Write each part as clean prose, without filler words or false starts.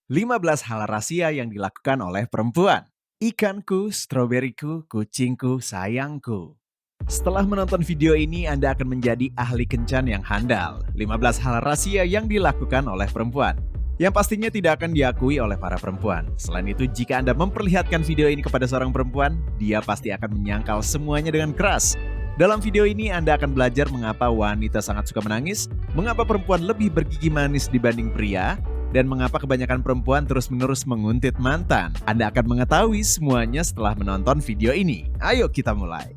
15 hal rahasia yang dilakukan oleh perempuan. Ikanku, stroberiku, kucingku, sayangku. Setelah menonton video ini, Anda akan menjadi ahli kencan yang handal. 15 hal rahasia yang dilakukan oleh perempuan, yang pastinya tidak akan diakui oleh para perempuan. Selain itu, jika Anda memperlihatkan video ini kepada seorang perempuan, dia pasti akan menyangkal semuanya dengan keras. Dalam video ini, Anda akan belajar mengapa wanita sangat suka menangis, mengapa perempuan lebih bergigi manis dibanding pria, dan mengapa kebanyakan perempuan terus-menerus menguntit mantan. Anda akan mengetahui semuanya setelah menonton video ini. Ayo kita mulai.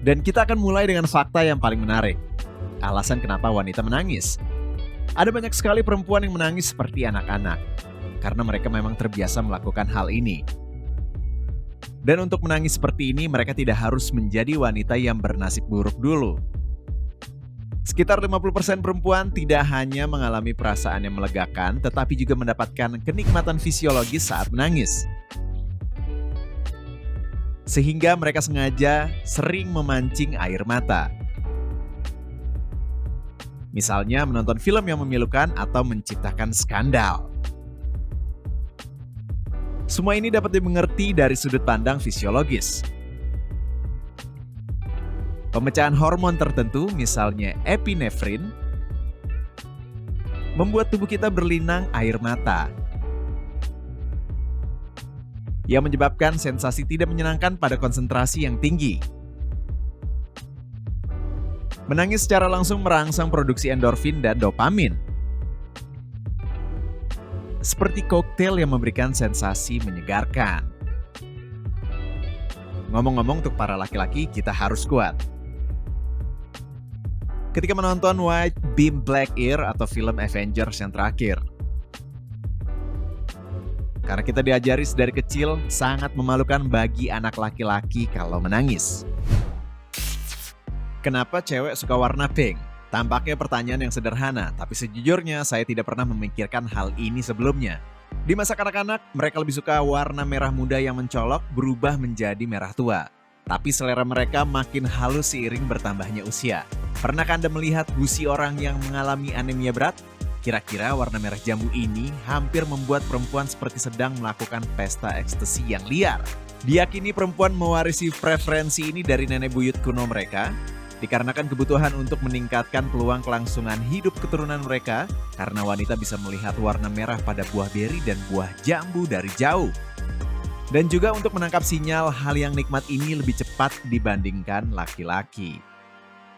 Dan kita akan mulai dengan fakta yang paling menarik. Alasan kenapa wanita menangis. Ada banyak sekali perempuan yang menangis seperti anak-anak, karena mereka memang terbiasa melakukan hal ini. Dan untuk menangis seperti ini, mereka tidak harus menjadi wanita yang bernasib buruk dulu. Sekitar 50% perempuan tidak hanya mengalami perasaan yang melegakan, tetapi juga mendapatkan kenikmatan fisiologis saat menangis. Sehingga mereka sengaja sering memancing air mata. Misalnya menonton film yang memilukan atau menciptakan skandal. Semua ini dapat dimengerti dari sudut pandang fisiologis. Pemecahan hormon tertentu, misalnya epinefrin, membuat tubuh kita berlinang air mata, yang menyebabkan sensasi tidak menyenangkan pada konsentrasi yang tinggi. Menangis secara langsung merangsang produksi endorfin dan dopamin, seperti koktail yang memberikan sensasi menyegarkan. Ngomong-ngomong, untuk para laki-laki, kita harus kuat. Ketika menonton White Beam Black Ear atau film Avengers yang terakhir. Karena kita diajari sedari kecil, sangat memalukan bagi anak laki-laki kalau menangis. Kenapa cewek suka warna pink? Tampaknya pertanyaan yang sederhana, tapi sejujurnya saya tidak pernah memikirkan hal ini sebelumnya. Di masa kanak-kanak, mereka lebih suka warna merah muda yang mencolok berubah menjadi merah tua. Tapi selera mereka makin halus seiring bertambahnya usia. Pernahkah Anda melihat gusi orang yang mengalami anemia berat? Kira-kira warna merah jambu ini hampir membuat perempuan seperti sedang melakukan pesta ekstasi yang liar. Diyakini perempuan mewarisi preferensi ini dari nenek buyut kuno mereka, dikarenakan kebutuhan untuk meningkatkan peluang kelangsungan hidup keturunan mereka, karena wanita bisa melihat warna merah pada buah beri dan buah jambu dari jauh. Dan juga untuk menangkap sinyal hal yang nikmat ini lebih cepat dibandingkan laki-laki.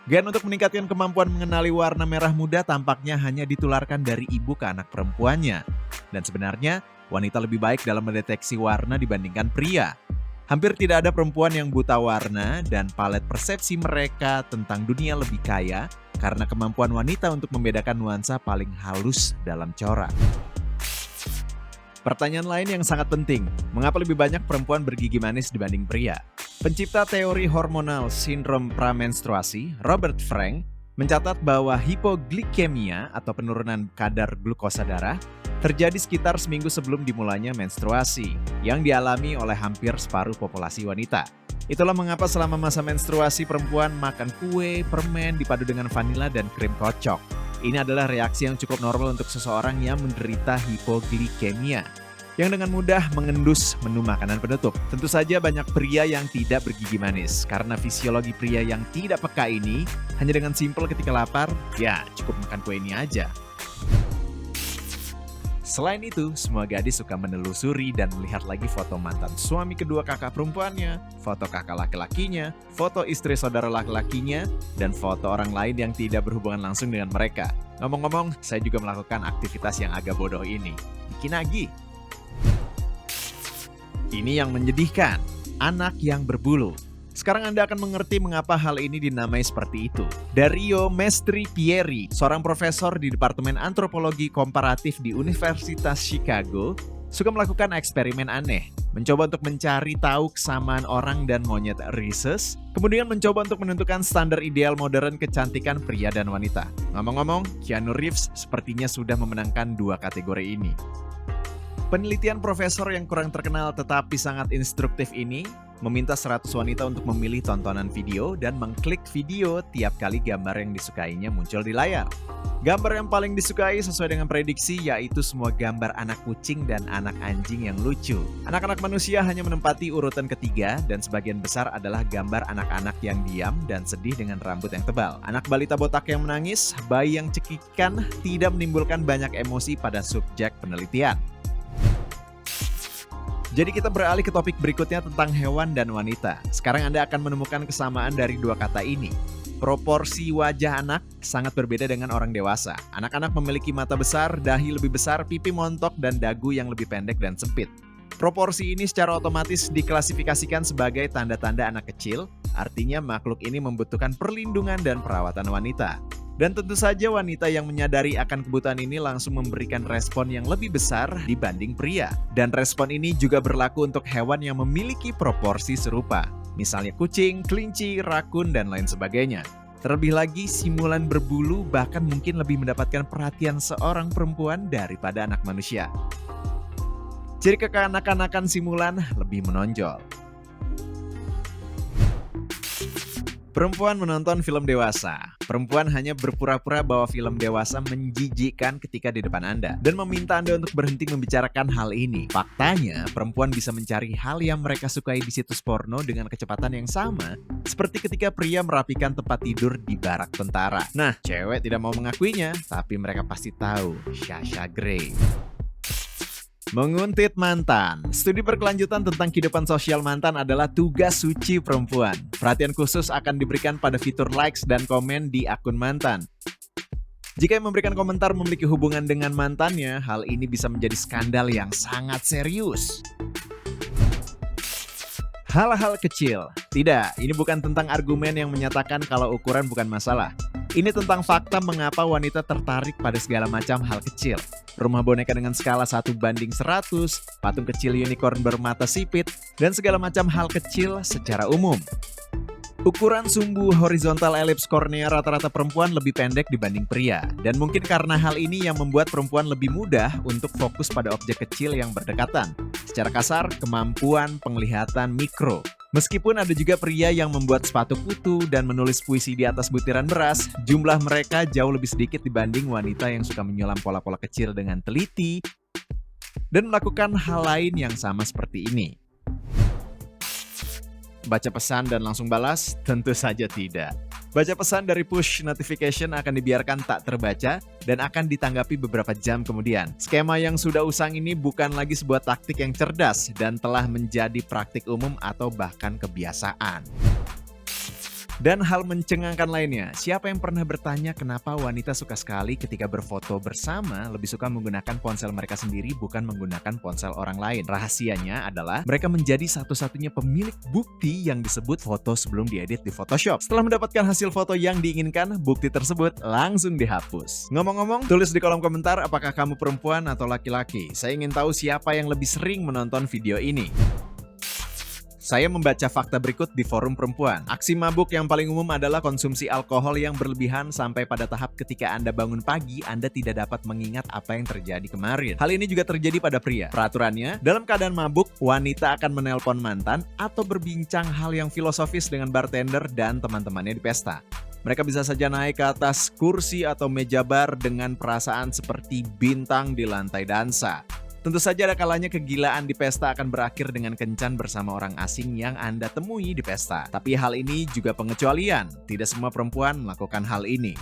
Gen untuk meningkatkan kemampuan mengenali warna merah muda tampaknya hanya ditularkan dari ibu ke anak perempuannya. Dan sebenarnya, wanita lebih baik dalam mendeteksi warna dibandingkan pria. Hampir tidak ada perempuan yang buta warna dan palet persepsi mereka tentang dunia lebih kaya karena kemampuan wanita untuk membedakan nuansa paling halus dalam corak. Pertanyaan lain yang sangat penting, mengapa lebih banyak perempuan bergigi manis dibanding pria? Pencipta teori hormonal sindrom pramenstruasi, Robert Frank, mencatat bahwa hipoglikemia atau penurunan kadar glukosa darah terjadi sekitar seminggu sebelum dimulainya menstruasi, yang dialami oleh hampir separuh populasi wanita. Itulah mengapa selama masa menstruasi perempuan makan kue, permen dipadu dengan vanila dan krim kocok. Ini adalah reaksi yang cukup normal untuk seseorang yang menderita hipoglikemia, yang dengan mudah mengendus menu makanan penutup. Tentu saja banyak pria yang tidak bergigi manis, karena fisiologi pria yang tidak peka ini, hanya dengan simpel ketika lapar, ya cukup makan kue ini aja. Selain itu, semua gadis suka menelusuri dan melihat lagi foto mantan suami kedua kakak perempuannya, foto kakak laki-lakinya, foto istri saudara laki-lakinya, dan foto orang lain yang tidak berhubungan langsung dengan mereka. Ngomong-ngomong, saya juga melakukan aktivitas yang agak bodoh ini, bikin nagih. Ini yang menyedihkan, anak yang berbulu. Sekarang Anda akan mengerti mengapa hal ini dinamai seperti itu. Dario Mastropieri, seorang profesor di Departemen Antropologi Komparatif di Universitas Chicago, suka melakukan eksperimen aneh, mencoba untuk mencari tahu kesamaan orang dan monyet rhesus, kemudian mencoba untuk menentukan standar ideal modern kecantikan pria dan wanita. Ngomong-ngomong, Keanu Reeves sepertinya sudah memenangkan 2 kategori ini. Penelitian profesor yang kurang terkenal tetapi sangat instruktif ini meminta 100 wanita untuk memilih tontonan video dan mengklik video tiap kali gambar yang disukainya muncul di layar. Gambar yang paling disukai sesuai dengan prediksi yaitu semua gambar anak kucing dan anak anjing yang lucu. Anak-anak manusia hanya menempati urutan ketiga dan sebagian besar adalah gambar anak-anak yang diam dan sedih dengan rambut yang tebal. Anak balita botak yang menangis, bayi yang cekikikan tidak menimbulkan banyak emosi pada subjek penelitian. Jadi kita beralih ke topik berikutnya tentang hewan dan wanita. Sekarang Anda akan menemukan kesamaan dari dua kata ini. Proporsi wajah anak sangat berbeda dengan orang dewasa. Anak-anak memiliki mata besar, dahi lebih besar, pipi montok, dan dagu yang lebih pendek dan sempit. Proporsi ini secara otomatis diklasifikasikan sebagai tanda-tanda anak kecil, artinya makhluk ini membutuhkan perlindungan dan perawatan wanita. Dan tentu saja wanita yang menyadari akan kebutuhan ini langsung memberikan respon yang lebih besar dibanding pria. Dan respon ini juga berlaku untuk hewan yang memiliki proporsi serupa. Misalnya kucing, kelinci, rakun, dan lain sebagainya. Terlebih lagi, simulan berbulu bahkan mungkin lebih mendapatkan perhatian seorang perempuan daripada anak manusia. Ciri kekanak-kanakan simulan lebih menonjol. Perempuan menonton film dewasa. Perempuan hanya berpura-pura bahwa film dewasa menjijikkan ketika di depan Anda dan meminta Anda untuk berhenti membicarakan hal ini. Faktanya, perempuan bisa mencari hal yang mereka sukai di situs porno dengan kecepatan yang sama seperti ketika pria merapikan tempat tidur di barak tentara. Nah, cewek tidak mau mengakuinya, tapi mereka pasti tahu. Sasha Grey. Menguntit mantan. Studi berkelanjutan tentang kehidupan sosial mantan adalah tugas suci perempuan. Perhatian khusus akan diberikan pada fitur likes dan komen di akun mantan. Jika yang memberikan komentar memiliki hubungan dengan mantannya, hal ini bisa menjadi skandal yang sangat serius. Hal-hal kecil. Tidak, ini bukan tentang argumen yang menyatakan kalau ukuran bukan masalah. Ini tentang fakta mengapa wanita tertarik pada segala macam hal kecil. Rumah boneka dengan skala 1:100, patung kecil unicorn bermata sipit, dan segala macam hal kecil secara umum. Ukuran sumbu horizontal elips kornea rata-rata perempuan lebih pendek dibanding pria. Dan mungkin karena hal ini yang membuat perempuan lebih mudah untuk fokus pada objek kecil yang berdekatan. Secara kasar, kemampuan penglihatan mikro. Meskipun ada juga pria yang membuat sepatu kutu dan menulis puisi di atas butiran beras, jumlah mereka jauh lebih sedikit dibanding wanita yang suka menyulam pola-pola kecil dengan teliti dan melakukan hal lain yang sama seperti ini. Baca pesan dan langsung balas? Tentu saja tidak. Baca pesan dari push notification akan dibiarkan tak terbaca dan akan ditanggapi beberapa jam kemudian. Skema yang sudah usang ini bukan lagi sebuah taktik yang cerdas dan telah menjadi praktik umum atau bahkan kebiasaan. Dan hal mencengangkan lainnya, siapa yang pernah bertanya kenapa wanita suka sekali ketika berfoto bersama lebih suka menggunakan ponsel mereka sendiri bukan menggunakan ponsel orang lain? Rahasianya adalah mereka menjadi satu-satunya pemilik bukti yang disebut foto sebelum diedit di Photoshop. Setelah mendapatkan hasil foto yang diinginkan, bukti tersebut langsung dihapus. Ngomong-ngomong, tulis di kolom komentar apakah kamu perempuan atau laki-laki. Saya ingin tahu siapa yang lebih sering menonton video ini. Saya membaca fakta berikut di forum perempuan. Aksi mabuk yang paling umum adalah konsumsi alkohol yang berlebihan sampai pada tahap ketika Anda bangun pagi, Anda tidak dapat mengingat apa yang terjadi kemarin. Hal ini juga terjadi pada pria. Peraturannya, dalam keadaan mabuk, wanita akan menelpon mantan atau berbincang hal yang filosofis dengan bartender dan teman-temannya di pesta. Mereka bisa saja naik ke atas kursi atau meja bar dengan perasaan seperti bintang di lantai dansa. Tentu saja ada kalanya kegilaan di pesta akan berakhir dengan kencan bersama orang asing yang Anda temui di pesta. Tapi hal ini juga pengecualian. Tidak semua perempuan melakukan hal ini.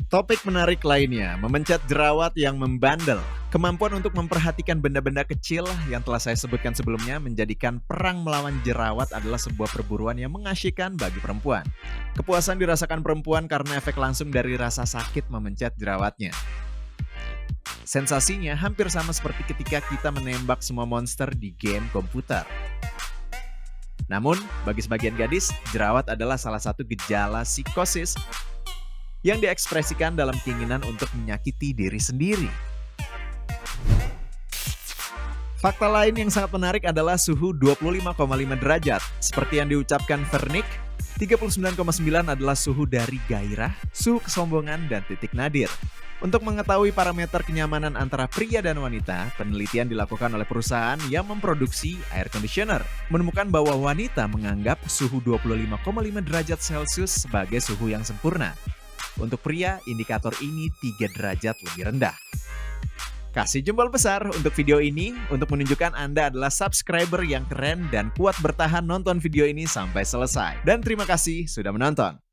Topik menarik lainnya, memencet jerawat yang membandel. Kemampuan untuk memperhatikan benda-benda kecil yang telah saya sebutkan sebelumnya menjadikan perang melawan jerawat adalah sebuah perburuan yang mengasyikkan bagi perempuan. Kepuasan dirasakan perempuan karena efek langsung dari rasa sakit memencet jerawatnya. Sensasinya hampir sama seperti ketika kita menembak semua monster di game komputer. Namun, bagi sebagian gadis, jerawat adalah salah satu gejala psikosis yang diekspresikan dalam keinginan untuk menyakiti diri sendiri. Fakta lain yang sangat menarik adalah suhu 25,5 derajat. Seperti yang diucapkan Vernick, 39,9 adalah suhu dari gairah, suhu kesombongan, dan titik nadir. Untuk mengetahui parameter kenyamanan antara pria dan wanita, penelitian dilakukan oleh perusahaan yang memproduksi air conditioner. Menemukan bahwa wanita menganggap suhu 25,5 derajat Celcius sebagai suhu yang sempurna. Untuk pria, indikator ini 3 derajat lebih rendah. Kasih jempol besar untuk video ini untuk menunjukkan Anda adalah subscriber yang keren dan kuat bertahan nonton video ini sampai selesai. Dan terima kasih sudah menonton.